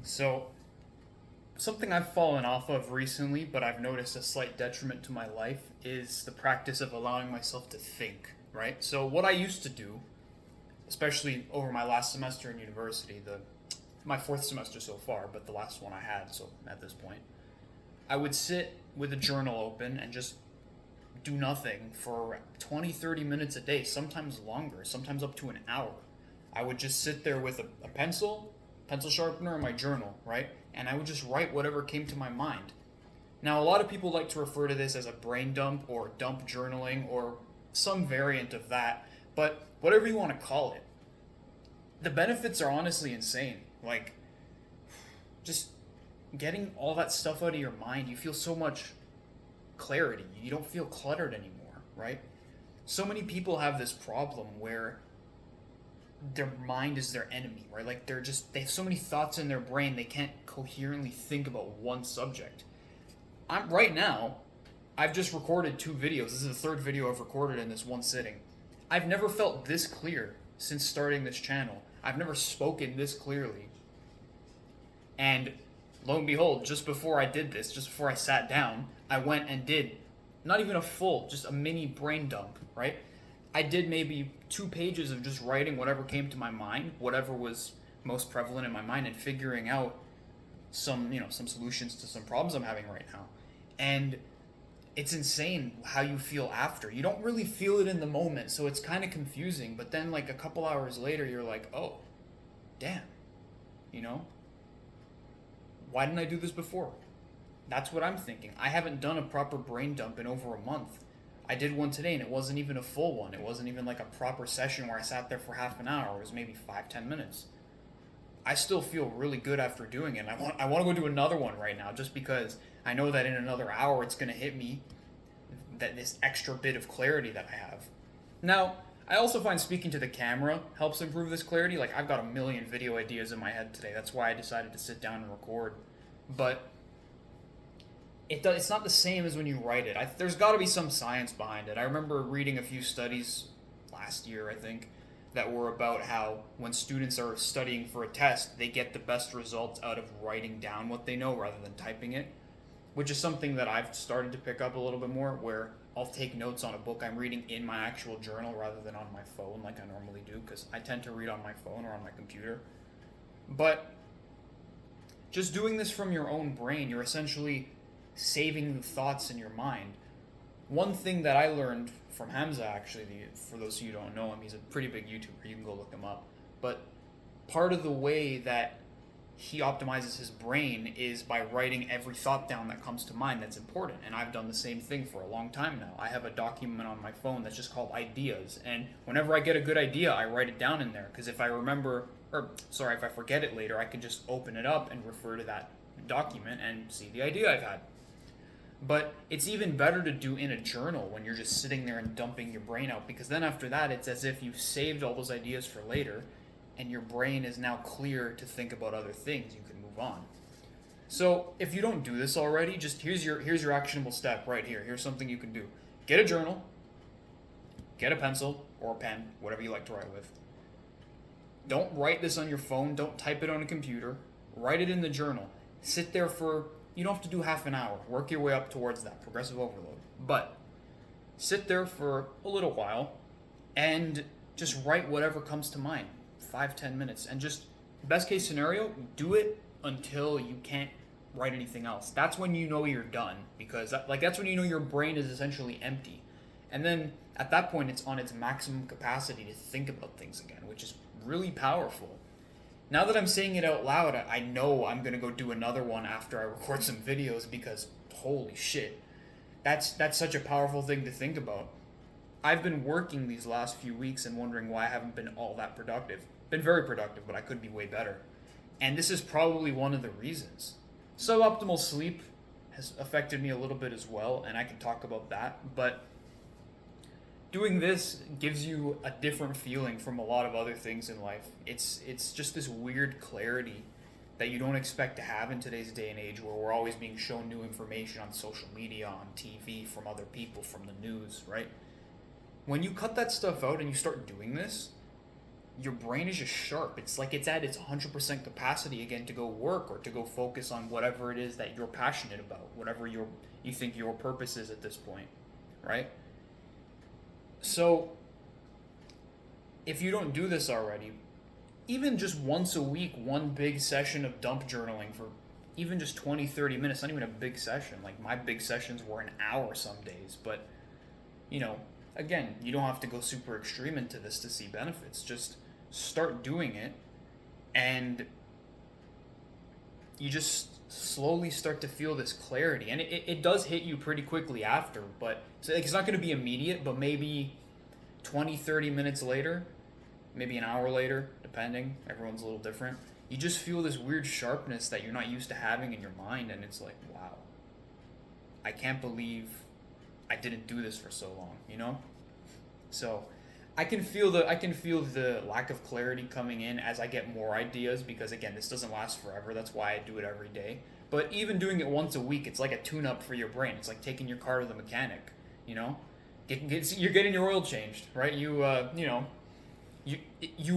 So, something I've fallen off of recently, but I've noticed a slight detriment to my life, is the practice of allowing myself to think, right? So, what I used to do, especially over my last semester in university, my fourth semester so far, but the last one I had, so at this point, I would sit with a journal open and just do nothing for 20, 30 minutes a day, sometimes longer, sometimes up to an hour. I would just sit there with a pencil sharpener, and my journal, right? And I would just write whatever came to my mind. Now, a lot of people like to refer to this as a brain dump or dump journaling or some variant of that, but whatever you want to call it, the benefits are honestly insane. Like, just getting all that stuff out of your mind, you feel so much clarity. You don't feel cluttered anymore, right? So many people have this problem where their mind is their enemy, right? Like they have so many thoughts in their brain they can't coherently think about one subject. I'm right now, I've just recorded two videos. This is the third video I've recorded in this one sitting. I've never felt this clear since starting this channel. I've never spoken this clearly. And lo and behold, just before I did this, just before I sat down, I went and did not even a full, just a mini brain dump, right? I did maybe 2 pages of just writing whatever came to my mind, whatever was most prevalent in my mind, and figuring out some solutions to some problems I'm having right now. And it's insane how you feel after. You don't really feel it in the moment, so it's kind of confusing. But then, like a couple hours later, you're like, oh, damn, you know, why didn't I do this before? That's what I'm thinking. I haven't done a proper brain dump in over a month. I did one today and it wasn't even a full one. It wasn't even like a proper session where I sat there for half an hour. It was maybe 5-10 minutes. I still feel really good after doing it. I want to go do another one right now just because I know that in another hour it's going to hit me, that this extra bit of clarity that I have. Now, I also find speaking to the camera helps improve this clarity. Like, I've got a million video ideas in my head today. That's why I decided to sit down and record. But it's not the same as when you write it. There's got to be some science behind it. I remember reading a few studies last year, I think, that were about how when students are studying for a test, they get the best results out of writing down what they know rather than typing it, which is something that I've started to pick up a little bit more, where I'll take notes on a book I'm reading in my actual journal rather than on my phone like I normally do, because I tend to read on my phone or on my computer. But just doing this from your own brain, you're essentially saving the thoughts in your mind. One thing that I learned from Hamza, actually, for those of you who don't know him, he's a pretty big YouTuber. You can go look him up. But part of the way that he optimizes his brain is by writing every thought down that comes to mind that's important. And I've done the same thing for a long time now. I have a document on my phone that's just called ideas. And whenever I get a good idea, I write it down in there. Because if I forget it later, I can just open it up and refer to that document and see the idea I've had. But it's even better to do in a journal when you're just sitting there and dumping your brain out, because then after that, it's as if you've saved all those ideas for later, and your brain is now clear to think about other things. You can move on. So if you don't do this already, just here's your actionable step right here. Here's something you can do. Get a journal, get a pencil or a pen, whatever you like to write with. Don't write this on your phone. Don't type it on a computer. Write it in the journal. Sit there for, you don't have to do half an hour. Work your way up towards that progressive overload. But sit there for a little while and just write whatever comes to mind. 5-10 minutes. And just, best case scenario, do it until you can't write anything else. That's when you know you're done, because that's when you know your brain is essentially empty. And then at that point, it's on its maximum capacity to think about things again, which is really powerful. Now that I'm saying it out loud, I know I'm gonna go do another one after I record some videos, because holy shit, that's such a powerful thing to think about. I've been working these last few weeks and wondering why I haven't been all that productive. Been very productive, but I could be way better. And this is probably one of the reasons. Suboptimal sleep has affected me a little bit as well, and I can talk about that, but doing this gives you a different feeling from a lot of other things in life. It's just this weird clarity that you don't expect to have in today's day and age, where we're always being shown new information on social media, on TV, from other people, from the news, right? When you cut that stuff out and you start doing this, your brain is just sharp. It's like it's at its 100% capacity again to go work or to go focus on whatever it is that you're passionate about, whatever you think your purpose is at this point, right? So, if you don't do this already, even just once a week, one big session of dump journaling for even just 20, 30 minutes, not even a big session. Like my big sessions were an hour some days, but you know, again, you don't have to go super extreme into this to see benefits. Just start doing it and you just slowly start to feel this clarity. And it does hit you pretty quickly after, but it's not going to be immediate, but maybe 20, 30 minutes later, maybe an hour later, depending. Everyone's a little different. You just feel this weird sharpness that you're not used to having in your mind, and it's like, wow, I can't believe I didn't do this for so long, you know? So I can feel the lack of clarity coming in as I get more ideas because again, this doesn't last forever. That's why I do it every day. But even doing it once a week, it's like a tune-up for your brain. It's like taking your car to the mechanic, you know? You're getting your oil changed, right? You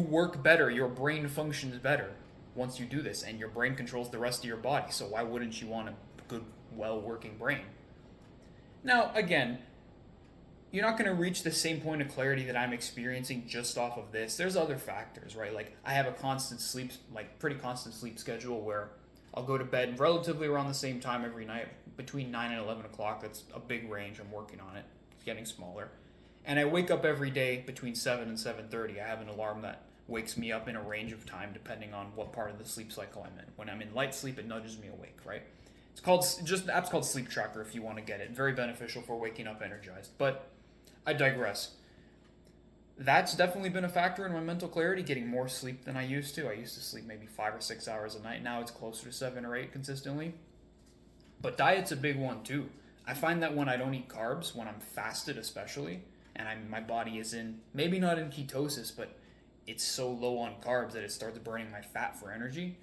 work better. Your brain functions better once you do this, and your brain controls the rest of your body. So why wouldn't you want a good, well-working brain? Now, again, you're not going to reach the same point of clarity that I'm experiencing just off of this. There's other factors, right? Like I have a constant sleep, like pretty constant sleep schedule where I'll go to bed relatively around the same time every night, between 9 and 11 o'clock. That's a big range. I'm working on it. It's getting smaller. And I wake up every day between 7 and 7:30. I have an alarm that wakes me up in a range of time depending on what part of the sleep cycle I'm in. When I'm in light sleep, it nudges me awake, right? It's called, just the app's called Sleep Tracker if you want to get it. Very beneficial for waking up energized. But I digress. That's definitely been a factor in my mental clarity, getting more sleep than I used to. I used to sleep maybe 5 or 6 hours a night. Now it's closer to 7 or 8 consistently. But diet's a big one too. I find that when I don't eat carbs, when I'm fasted especially, and my body is in, maybe not in ketosis, but it's so low on carbs that it starts burning my fat for energy,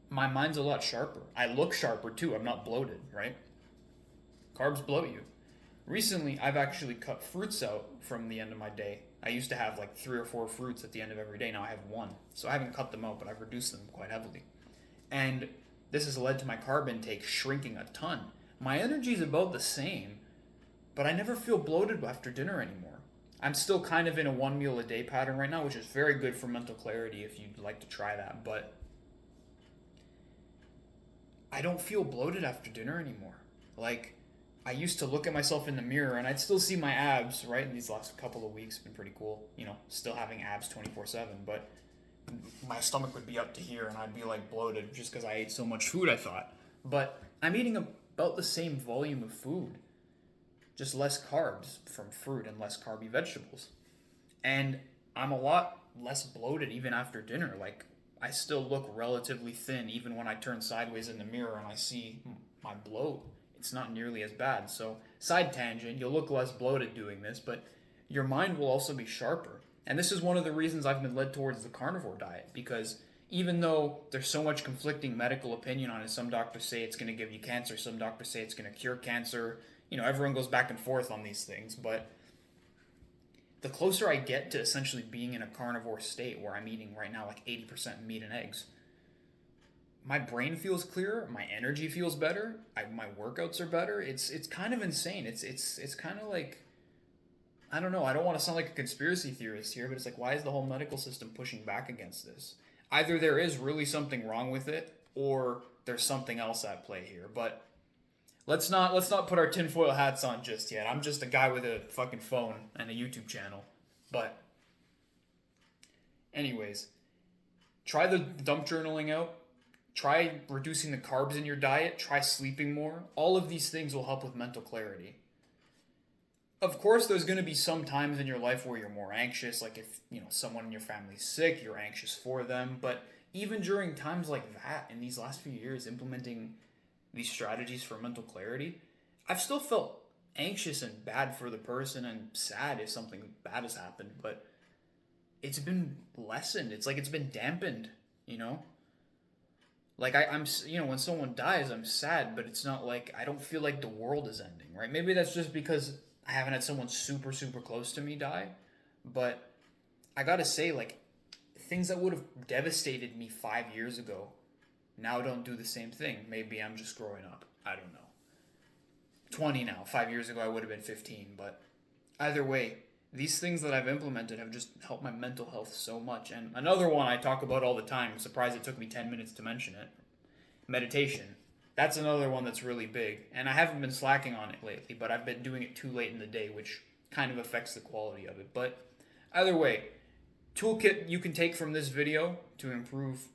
my mind's a lot sharper. I look sharper too. I'm not bloated, right? Carbs bloat you. Recently, I've actually cut fruits out from the end of my day. I used to have like 3 or 4 fruits at the end of every day. Now I have one. So I haven't cut them out, but I've reduced them quite heavily. And this has led to my carb intake shrinking a ton. My energy is about the same, but I never feel bloated after dinner anymore. I'm still kind of in a 1 meal a day pattern right now, which is very good for mental clarity if you'd like to try that. But I don't feel bloated after dinner anymore. Like, I used to look at myself in the mirror and I'd still see my abs, right? In these last couple of weeks, been pretty cool. You know, still having abs 24/7, but my stomach would be up to here and I'd be like bloated just because I ate so much food, I thought. But I'm eating about the same volume of food, just less carbs from fruit and less carby vegetables. And I'm a lot less bloated even after dinner. Like, I still look relatively thin even when I turn sideways in the mirror and I see my bloat. It's not nearly as bad. So, side tangent, you'll look less bloated doing this, but your mind will also be sharper. And this is one of the reasons I've been led towards the carnivore diet, because even though there's so much conflicting medical opinion on it, some doctors say it's going to give you cancer, some doctors say it's going to cure cancer. You know, everyone goes back and forth on these things, but the closer I get to essentially being in a carnivore state where I'm eating right now like 80% meat and eggs, my brain feels clearer, my energy feels better, my workouts are better. It's kind of insane. It's kind of like, I don't know. I don't want to sound like a conspiracy theorist here, but it's like, why is the whole medical system pushing back against this? Either there is really something wrong with it, or there's something else at play here. But let's not put our tinfoil hats on just yet. I'm just a guy with a fucking phone and a YouTube channel. But anyways, try the dump journaling out. Try reducing the carbs in your diet. Try sleeping more. All of these things will help with mental clarity. Of course, there's going to be some times in your life where you're more anxious, like if, you know, someone in your family's sick, you're anxious for them. But even during times like that, in these last few years, implementing these strategies for mental clarity, I've still felt anxious and bad for the person and sad if something bad has happened, but it's been lessened. It's like it's been dampened, you know? Like I'm, you know, when someone dies, I'm sad, but it's not like, I don't feel like the world is ending, right? Maybe that's just because I haven't had someone super, super close to me die, but I gotta say, like, things that would have devastated me 5 years ago now don't do the same thing. Maybe I'm just growing up. I don't know. 20 now. 5 years ago, I would have been 15. But either way, these things that I've implemented have just helped my mental health so much. And another one I talk about all the time, I'm surprised it took me 10 minutes to mention it, meditation. That's another one that's really big. And I haven't been slacking on it lately, but I've been doing it too late in the day, which kind of affects the quality of it. But either way, toolkit you can take from this video to improve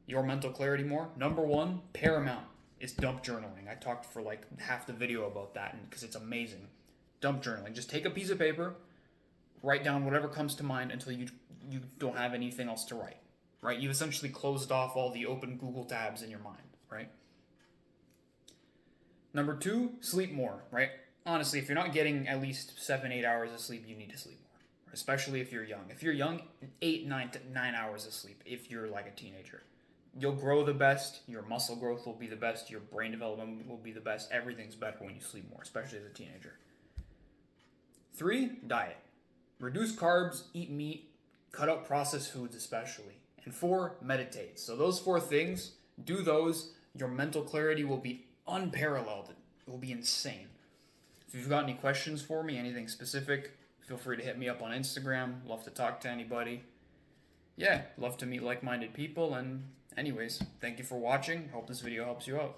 your mental clarity more. Number one, paramount, is dump journaling. I talked for like half the video about that because it's amazing. Dump journaling. Just take a piece of paper, write down whatever comes to mind until you don't have anything else to write. Right? You've essentially closed off all the open Google tabs in your mind, right? Number two, sleep more, right? Honestly, if you're not getting at least 7-8 hours of sleep, you need to sleep more, especially if you're young. If you're young, 8-9 hours of sleep if you're like a teenager. You'll grow the best, your muscle growth will be the best, your brain development will be the best, everything's better when you sleep more, especially as a teenager. 3, diet. Reduce carbs, eat meat, cut out processed foods especially. And 4, meditate. So those 4 things, do those, your mental clarity will be unparalleled. It will be insane. If you've got any questions for me, anything specific, feel free to hit me up on Instagram. Love to talk to anybody. Yeah, love to meet like-minded people. And anyways, thank you for watching. Hope this video helps you out.